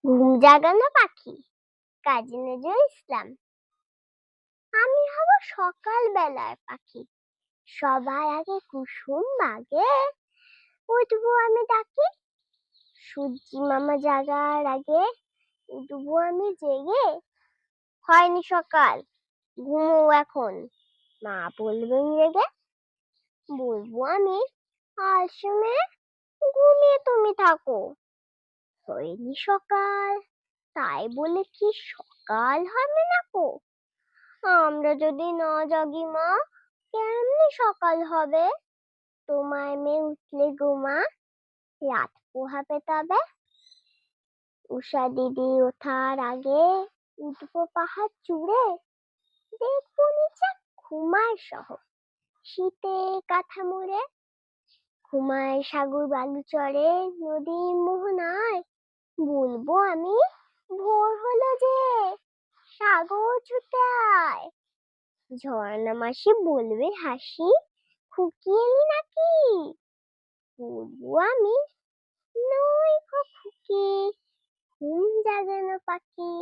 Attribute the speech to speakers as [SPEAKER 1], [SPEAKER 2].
[SPEAKER 1] ঘুম জাগানো পাখি কাজী নজরুল ইসলাম। আমি হব সকাল বেলার পাখি, সবার আগে কুসুম বাগে উঠবো আমি ডাকি। সূর্যি মামা জাগার আগে উঠবো আমি জেগে। হয়নি সকাল, ঘুমো এখন, মা বলবেন রেগে। বলবো আমি, আলসেমে ঘুমিয়ে তুমি থাকো। হয়নি সকাল, তাই বলে কি সকাল হবে না কো? আমরা যদি না জাগি মা, কেমনে সকাল হবে? তোমায় মেয়ে উঠলে গো মা, রাত পোহাবে তবে। উষা দিদি ওঠার আগে উঠবো পাহাড় চূড়ে। দেখবো নিচে ঘুমায় সহ শীতে কাঁথা মুড়ে। ঘুমায় সাগর বালু চড়ে নদীর মোহনায়। বলবো আমি, ভোর হলো যে, সাগর ছুটে আয়। ঝর্ণা মাসি বলবে হাসি, খুকি এলি নাকি? বলবো আমি, নই গো খুকি, ঘুম জাগানো পাখি।